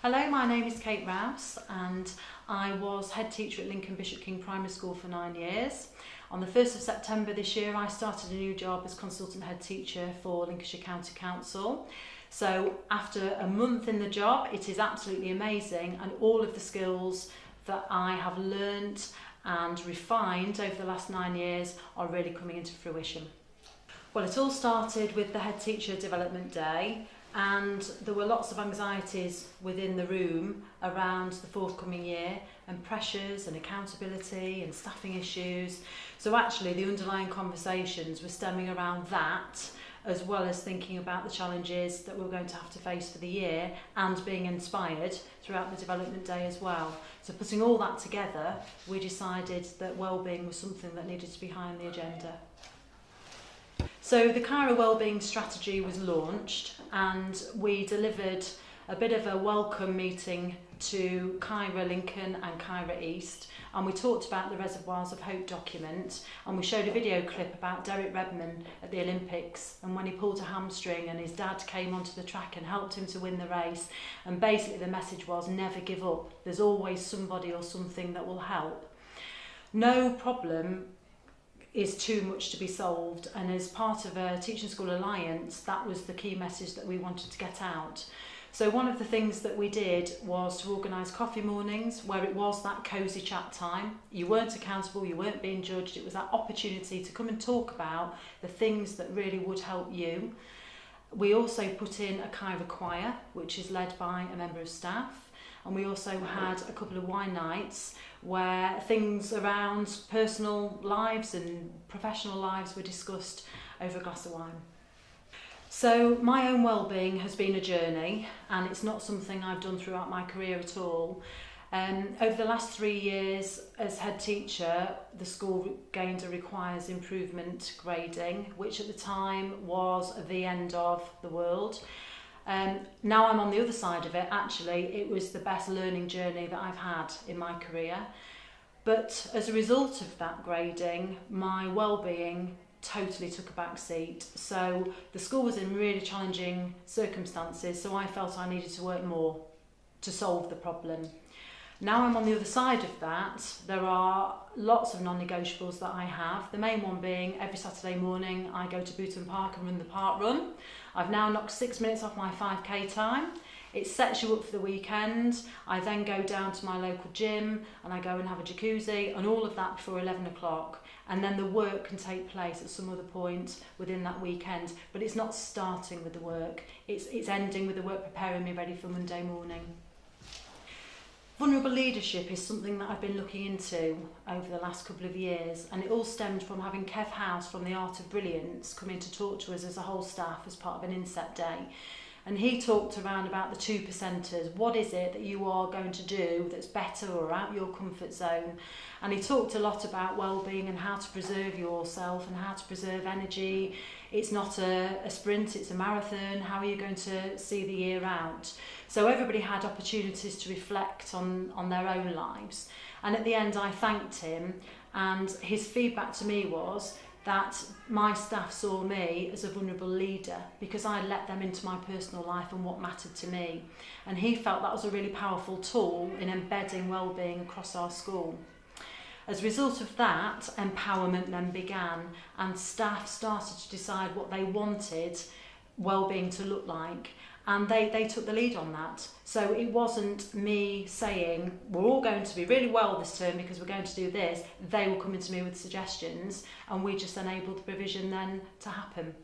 Hello, my name is Rouse and I was head teacher at Lincoln Bishop King Primary School for 9 years. On the 1st of September this year I started a new job as consultant head teacher for Lincolnshire County Council. So after a month in the job, it is absolutely amazing, and all of the skills that I have learnt and refined over the last 9 years are really coming into fruition. Well, it all started with the head teacher development day, and there were lots of anxieties within the room around the forthcoming year, and pressures and accountability and staffing issues. So actually the underlying conversations were stemming around that, as well as thinking about the challenges that we were going to have to face for the year and being inspired throughout the development day as well. So putting all that together, we decided that wellbeing was something that needed to be high on the agenda. So the Kyra wellbeing strategy was launched, and we delivered a bit of a welcome meeting to Kyra Lincoln and Kyra East, and we talked about the Reservoirs of Hope document, and we showed a video clip about Derek Redmond at the Olympics and when he pulled a hamstring and his dad came onto the track and helped him to win the race. And basically the message was, never give up, there's always somebody or something that will help. No problem is too much to be solved, and as part of a Teaching School Alliance, that was the key message that we wanted to get out. So one of the things that we did was to organise coffee mornings where it was that cosy chat time. You weren't accountable, you weren't being judged, it was that opportunity to come and talk about the things that really would help you. We also put in a Kyra choir, which is led by a member of staff, and we also had a couple of wine nights where things around personal lives and professional lives were discussed over a glass of wine. So my own wellbeing has been a journey, and it's not something I've done throughout my career at all. Over the last 3 years as head teacher, the school gained a requires improvement grading, which at the time was the end of the world. Now I'm on the other side of it. Actually, it was the best learning journey that I've had in my career. But as a result of that grading, my wellbeing totally took a back seat. So the school was in really challenging circumstances, so I felt I needed to work more to solve the problem. Now I'm on the other side of that. There are lots of non-negotiables that I have. The main one being every Saturday morning I go to Booton Park and run the park run. I've now knocked 6 minutes off my 5k time. It sets you up for the weekend. I then go down to my local gym and I go and have a jacuzzi, and all of that before 11 o'clock. And then the work can take place at some other point within that weekend, but it's not starting with the work. It's ending with the work preparing me ready for Monday morning. Vulnerable leadership is something that I've been looking into over the last couple of years, and it all stemmed from having Kev House from the Art of Brilliance come in to talk to us as a whole staff as part of an inset day. And he talked around about the 2%ers. What is it that you are going to do that's better or out your comfort zone? And he talked a lot about wellbeing and how to preserve yourself and how to preserve energy. It's not a sprint, it's a marathon. How are you going to see the year out? So everybody had opportunities to reflect on their own lives. And at the end I thanked him, and his feedback to me was that my staff saw me as a vulnerable leader because I let them into my personal life and what mattered to me. And he felt that was a really powerful tool in embedding wellbeing across our school. As a result of that, empowerment then began, and staff started to decide what they wanted wellbeing to look like, and they took the lead on that. So it wasn't me saying we're all going to be really well this term because we're going to do this. They were coming to me with suggestions, and we just enabled the provision then to happen.